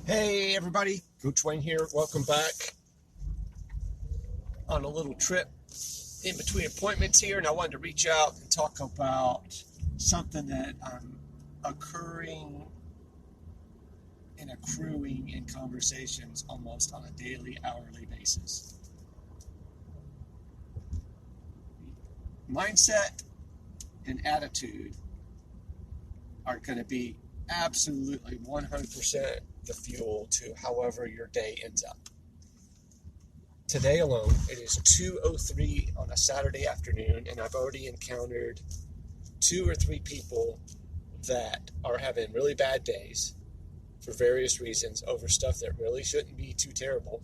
Hey everybody, Coach Wayne here. Welcome back on a little trip in between appointments here, and I wanted to reach out and talk about something that I'm occurring and accruing in conversations almost on a daily, hourly basis. Mindset and attitude are going to be absolutely 100% the fuel to however your day ends up. Today alone, it is 2:03 on a Saturday afternoon, and I've already encountered 2 or 3 people that are having really bad days for various reasons over stuff that really shouldn't be too terrible.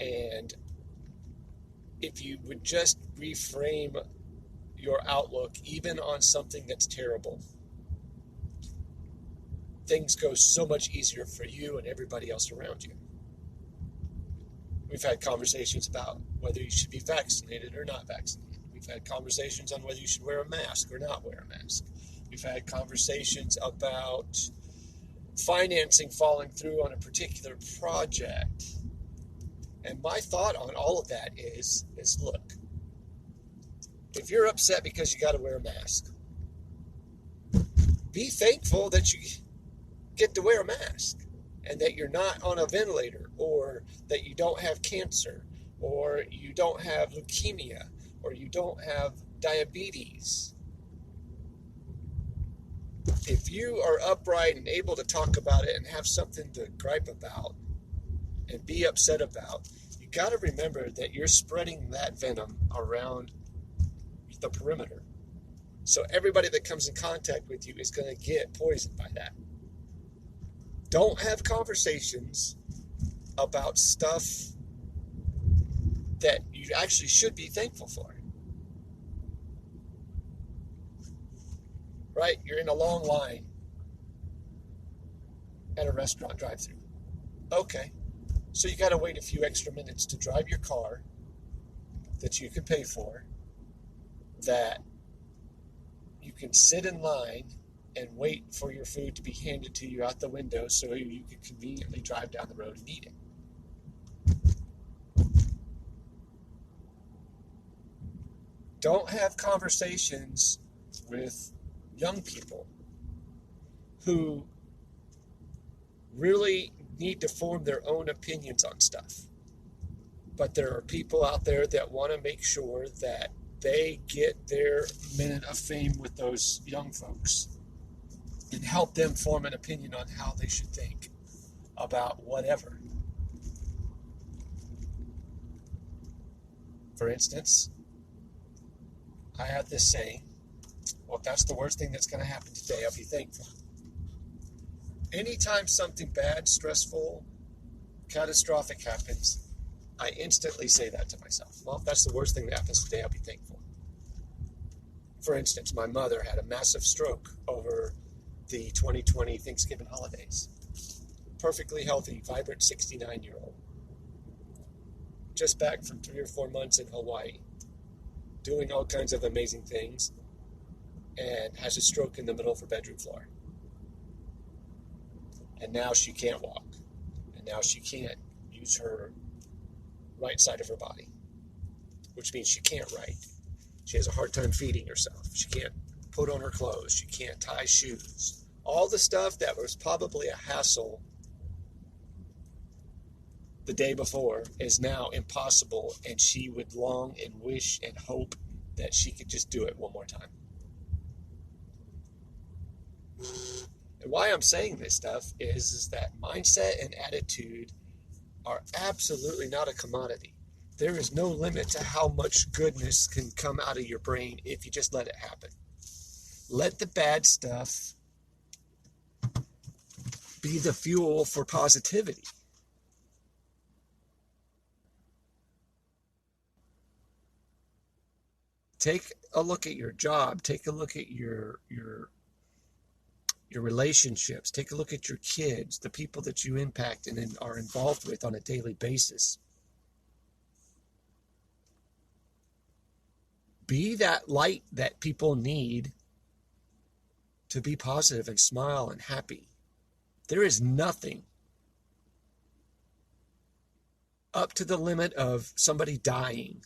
And if you would just reframe your outlook, even on something that's terrible, things go so much easier for you and everybody else around you. We've had conversations about whether you should be vaccinated or not vaccinated. We've had conversations on whether you should wear a mask or not wear a mask. We've had conversations about financing falling through on a particular project. And my thought on all of that is look, if you're upset because you got to wear a mask, be thankful that you get to wear a mask and that you're not on a ventilator, or that you don't have cancer, or you don't have leukemia, or you don't have diabetes. If you are upright and able to talk about it and have something to gripe about and be upset about, you got to remember that you're spreading that venom around the perimeter. So everybody that comes in contact with you is going to get poisoned by that. Don't have conversations about stuff that you actually should be thankful for. Right? You're in a long line at a restaurant drive-thru. Okay. So you got to wait a few extra minutes to drive your car that you can pay for, that you can sit in line and wait for your food to be handed to you out the window so you can conveniently drive down the road and eat it. Don't have conversations with young people who really need to form their own opinions on stuff. But there are people out there that want to make sure that they get their minute of fame with those young folks and help them form an opinion on how they should think about whatever. For instance, I have this saying, well, if that's the worst thing that's going to happen today, I'll be thankful. Anytime something bad, stressful, catastrophic happens, I instantly say that to myself. Well, if that's the worst thing that happens today, I'll be thankful. For instance, my mother had a massive stroke over the 2020 Thanksgiving holidays. Perfectly healthy, vibrant 69-year-old. Just back from 3 or 4 months in Hawaii, doing all kinds of amazing things, and has a stroke in the middle of her bedroom floor. And now she can't walk. And now she can't use her right side of her body, which means she can't write. She has a hard time feeding herself. She can't put on her clothes. She can't tie shoes. All the stuff that was probably a hassle the day before is now impossible, and she would long and wish and hope that she could just do it one more time. And why I'm saying this stuff is that mindset and attitude are absolutely not a commodity. There is no limit to how much goodness can come out of your brain if you just let it happen. Let the bad stuff be the fuel for positivity. Take a look at your job. Take a look at your relationships. Take a look at your kids, the people that you impact and are involved with on a daily basis. Be that light that people need to be positive and smile and happy. There is nothing up to the limit of somebody dying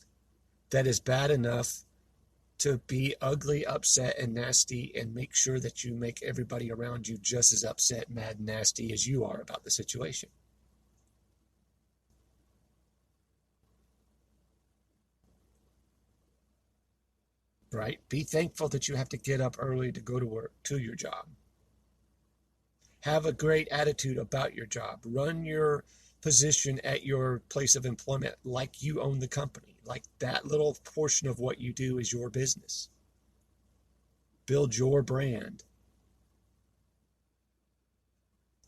that is bad enough to be ugly, upset, and nasty, and make sure that you make everybody around you just as upset, mad, and nasty as you are about the situation. Right? Be thankful that you have to get up early to go to work, to your job. Have a great attitude about your job. Run your position at your place of employment like you own the company, like that little portion of what you do is your business. Build your brand.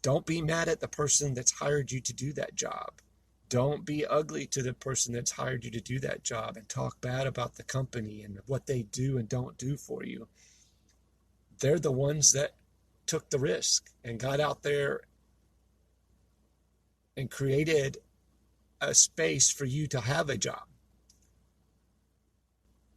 Don't be mad at the person that's hired you to do that job. Don't be ugly to the person that's hired you to do that job and talk bad about the company and what they do and don't do for you. They're the ones that took the risk and got out there and created a space for you to have a job.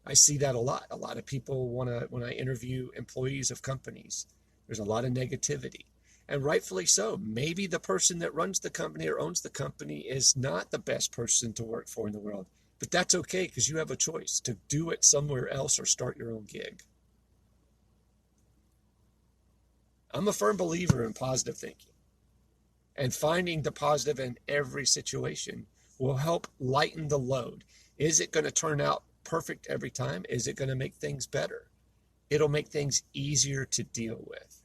I see that a lot. A lot of people want to, when I interview employees of companies, there's a lot of negativity. And rightfully so. Maybe the person that runs the company or owns the company is not the best person to work for in the world. But that's okay because you have a choice to do it somewhere else or start your own gig. I'm a firm believer in positive thinking. And finding the positive in every situation will help lighten the load. Is it going to turn out perfect every time? Is it going to make things better? It'll make things easier to deal with.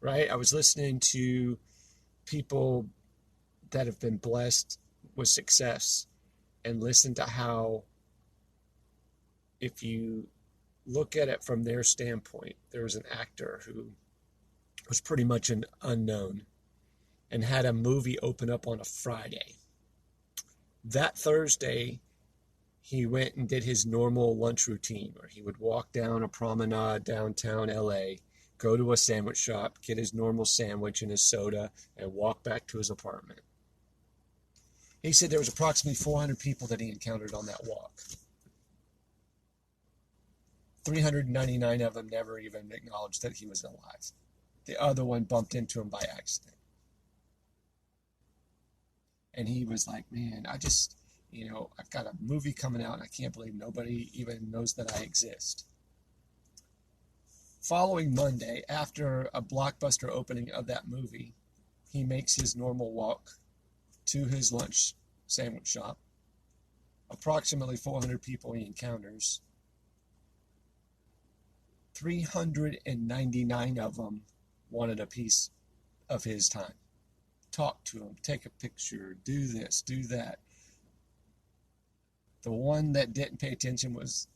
Right? I was listening to people that have been blessed with success and listen to how, if you look at it from their standpoint, there was an actor who was pretty much an unknown and had a movie open up on a Friday. That Thursday, he went and did his normal lunch routine where he would walk down a promenade downtown LA, go to a sandwich shop, get his normal sandwich and his soda, and walk back to his apartment. He said there was approximately 400 people that he encountered on that walk. 399 of them never even acknowledged that he was alive. The other one bumped into him by accident. And he was like, man, I've got a movie coming out and I can't believe nobody even knows that I exist. Following Monday, after a blockbuster opening of that movie, he makes his normal walk to his lunch sandwich shop. Approximately 400 people he encounters. 399 of them wanted a piece of his time. Talk to him, take a picture, do this, do that. The one that didn't pay attention was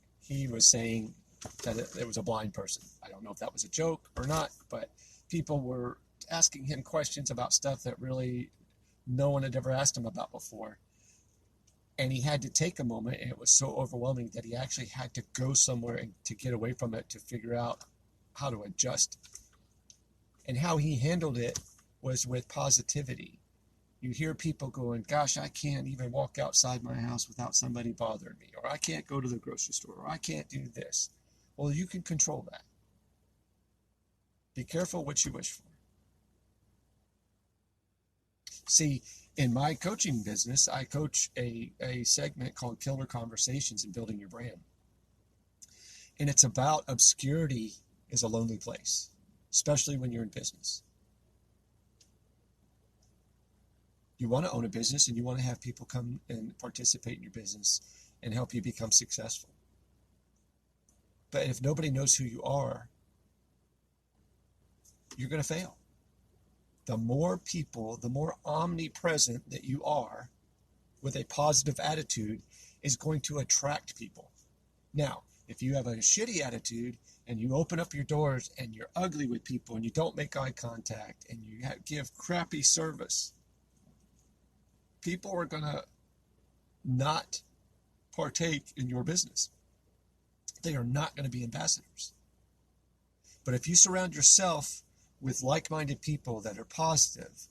saying that it was a blind person. I don't know if that was a joke or not, but people were asking him questions about stuff that really no one had ever asked him about before. And he had to take a moment, and it was so overwhelming that he actually had to go somewhere and to get away from it to figure out how to adjust. And how he handled it was with positivity. You hear people going, gosh, I can't even walk outside my house without somebody bothering me, or I can't go to the grocery store, or I can't do this. Well, you can control that. Be careful what you wish for. See, in my coaching business, I coach a segment called Killer Conversations in Building Your Brand. And it's about obscurity is a lonely place, especially when you're in business. You want to own a business and you want to have people come and participate in your business and help you become successful. But if nobody knows who you are, you're going to fail. The more people, the more omnipresent that you are with a positive attitude is going to attract people. Now, if you have a shitty attitude and you open up your doors and you're ugly with people and you don't make eye contact and you give crappy service, people are going to not partake in your business. They are not going to be ambassadors. But if you surround yourself with like-minded people that are positive,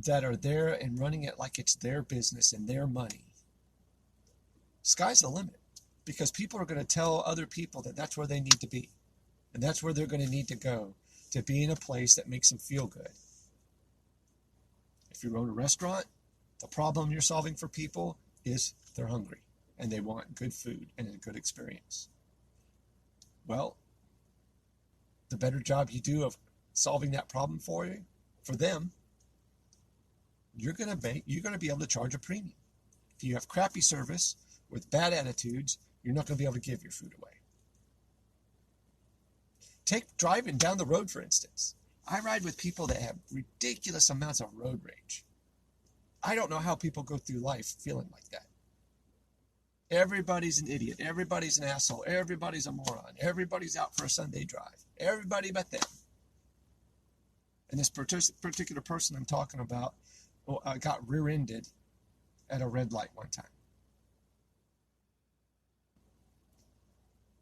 that are there and running it like it's their business and their money, sky's the limit. Because people are going to tell other people that that's where they need to be. And that's where they're going to need to go. to be in a place that makes them feel good. If you own a restaurant, the problem you're solving for people is they're hungry and they want good food and a good experience. Well, the better job you do of solving that problem for them, you're going to be able to charge a premium. If you have crappy service with bad attitudes, you're not going to be able to give your food away. Take driving down the road, for instance. I ride with people that have ridiculous amounts of road rage. I don't know how people go through life feeling like that. Everybody's an idiot. Everybody's an asshole. Everybody's a moron. Everybody's out for a Sunday drive. Everybody but them. And this particular person I'm talking about got rear-ended at a red light one time.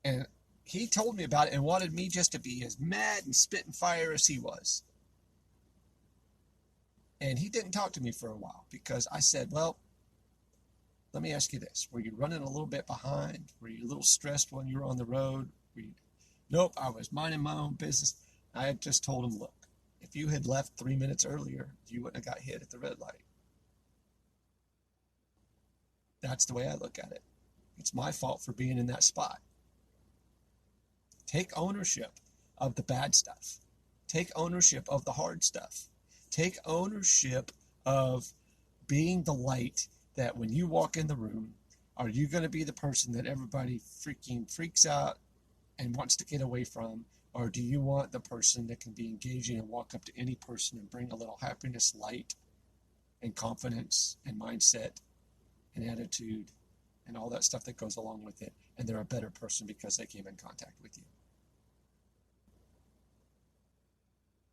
And he told me about it and wanted me just to be as mad and spit and fire as he was. And he didn't talk to me for a while because I said, well, let me ask you this. Were you running a little bit behind? Were you a little stressed when you were on the road? Nope, I was minding my own business. I had just told him, look, if you had left 3 minutes earlier, you wouldn't have got hit at the red light. That's the way I look at it. It's my fault for being in that spot. Take ownership of the bad stuff. Take ownership of the hard stuff. Take ownership of being the light that when you walk in the room, are you going to be the person that everybody freaking freaks out and wants to get away from? Or do you want the person that can be engaging and walk up to any person and bring a little happiness, light, and confidence, and mindset, and attitude, and all that stuff that goes along with it, and they're a better person because they came in contact with you?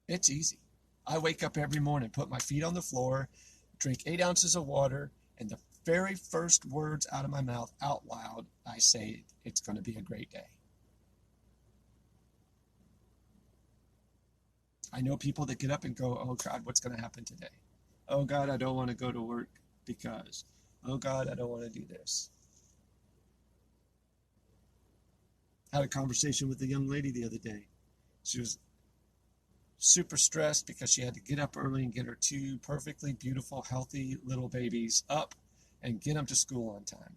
It's easy. I wake up every morning, put my feet on the floor, drink 8 ounces of water, and the very first words out of my mouth, out loud, I say, it's going to be a great day. I know people that get up and go, oh God, what's going to happen today? Oh God, I don't want to go to work because, oh God, I don't want to do this. I had a conversation with a young lady the other day. She was super stressed because she had to get up early and get her 2 perfectly beautiful, healthy little babies up and get them to school on time.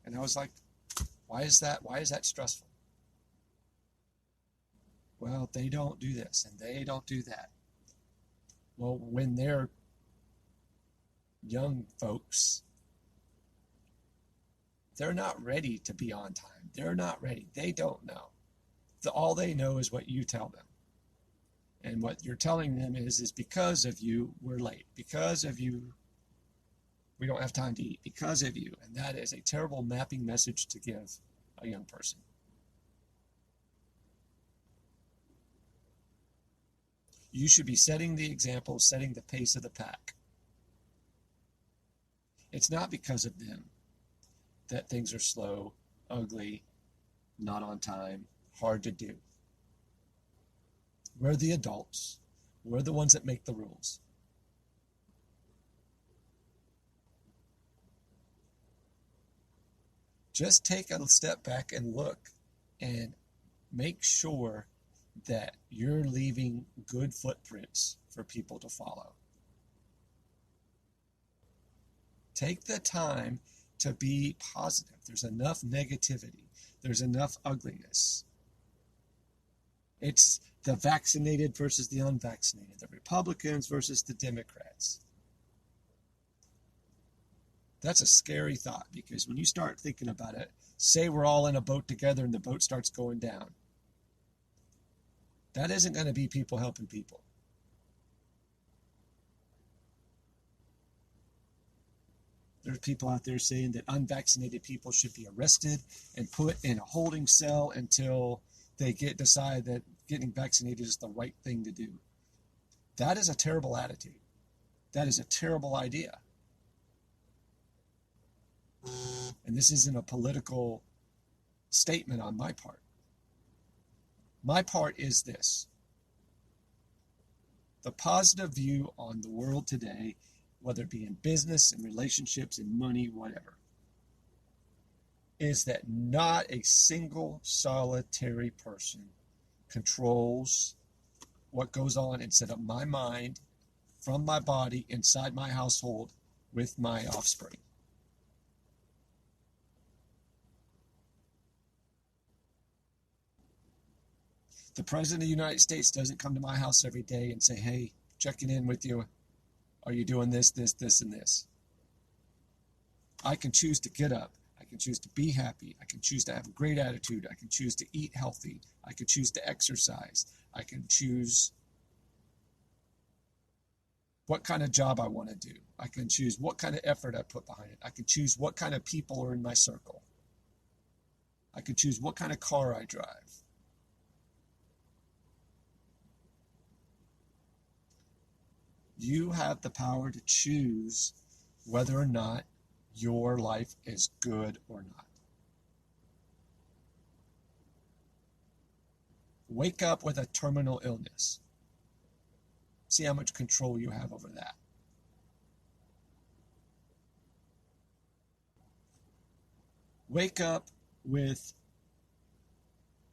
And I was like, why is that? Why is that stressful? Well, they don't do this and they don't do that. Well, when they're young folks, they're not ready to be on time. They're not ready. They don't know. All they know is what you tell them. And what you're telling them is because of you, we're late. Because of you, we don't have time to eat. Because of you. And that is a terrible mapping message to give a young person. You should be setting the example, setting the pace of the pack. It's not because of them that things are slow, ugly, not on time, hard to do. We're the adults. We're the ones that make the rules. Just take a step back and look and make sure that you're leaving good footprints for people to follow. Take the time to be positive. There's enough negativity. There's enough ugliness. It's the vaccinated versus the unvaccinated, the Republicans versus the Democrats. That's a scary thought because when you start thinking about it, say we're all in a boat together and the boat starts going down. That isn't going to be people helping people. There's people out there saying that unvaccinated people should be arrested and put in a holding cell until they decide that getting vaccinated is the right thing to do. That is a terrible attitude. That is a terrible idea. And this isn't a political statement on my part. My part is this. The positive view on the world today, whether it be in business, in relationships, in money, whatever, is that not a single solitary person controls what goes on inside of my mind, from my body, inside my household, with my offspring. The President of the United States doesn't come to my house every day and say, hey, checking in with you. Are you doing this, this, this, and this? I can choose to get up. I can choose to be happy. I can choose to have a great attitude. I can choose to eat healthy. I can choose to exercise. I can choose what kind of job I want to do. I can choose what kind of effort I put behind it. I can choose what kind of people are in my circle. I can choose what kind of car I drive. You have the power to choose whether or not your life is good or not. Wake up with a terminal illness. See how much control you have over that. Wake up with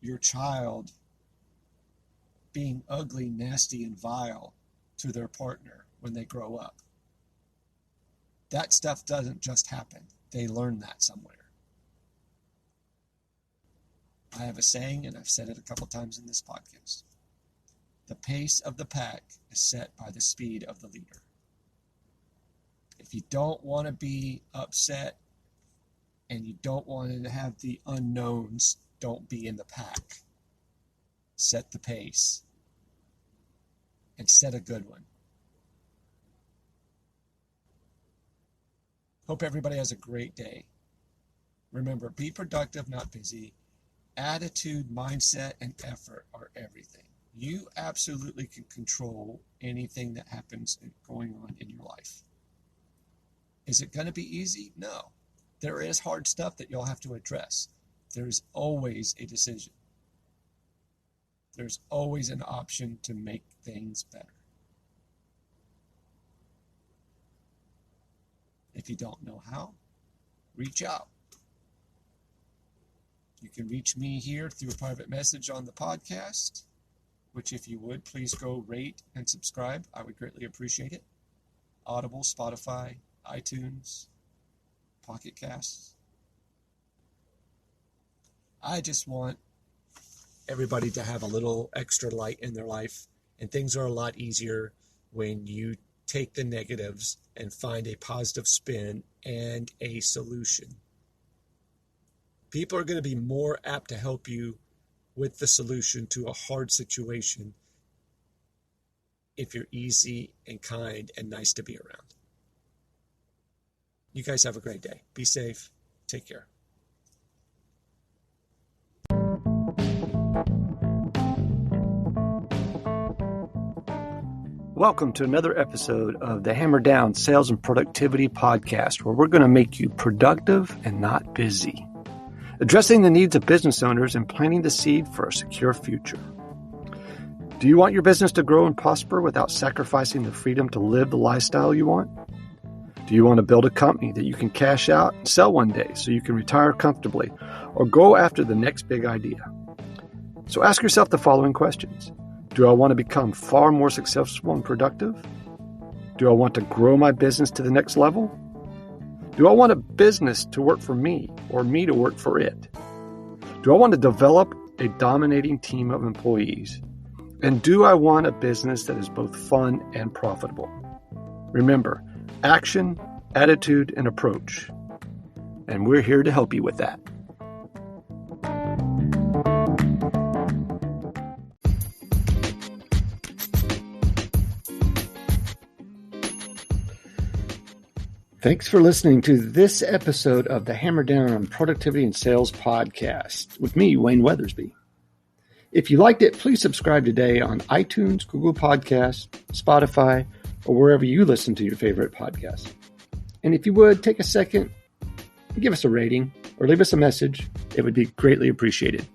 your child being ugly, nasty, and vile to their partner when they grow up. That stuff doesn't just happen. They learn that somewhere. I have a saying, and I've said it a couple times in this podcast. The pace of the pack is set by the speed of the leader. If you don't want to be upset and you don't want to have the unknowns, don't be in the pack. Set the pace and set a good one. Hope everybody has a great day. Remember, be productive, not busy. Attitude, mindset, and effort are everything. You absolutely can control anything that happens going on in your life. Is it going to be easy? No. There is hard stuff that you'll have to address. There's always a decision. There's always an option to make things better. If you don't know how, reach out. You can reach me here through a private message on the podcast, which if you would, please go rate and subscribe. I would greatly appreciate it. Audible, Spotify, iTunes, Pocket Casts. I just want everybody to have a little extra light in their life, and things are a lot easier when you take the negatives and find a positive spin and a solution. People are going to be more apt to help you with the solution to a hard situation if you're easy and kind and nice to be around. You guys have a great day. Be safe. Take care. Welcome to another episode of the Hammer Down Sales and Productivity Podcast, where we're going to make you productive and not busy, addressing the needs of business owners and planting the seed for a secure future. Do you want your business to grow and prosper without sacrificing the freedom to live the lifestyle you want? Do you want to build a company that you can cash out and sell one day so you can retire comfortably or go after the next big idea? So ask yourself the following questions. Do I want to become far more successful and productive? Do I want to grow my business to the next level? Do I want a business to work for me or me to work for it? Do I want to develop a dominating team of employees? And do I want a business that is both fun and profitable? Remember, action, attitude, and approach. And we're here to help you with that. Thanks for listening to this episode of the Hammer Down on Productivity and Sales podcast with me, Wayne Weathersby. If you liked it, please subscribe today on iTunes, Google Podcasts, Spotify, or wherever you listen to your favorite podcasts. And if you would, take a second and give us a rating or leave us a message. It would be greatly appreciated.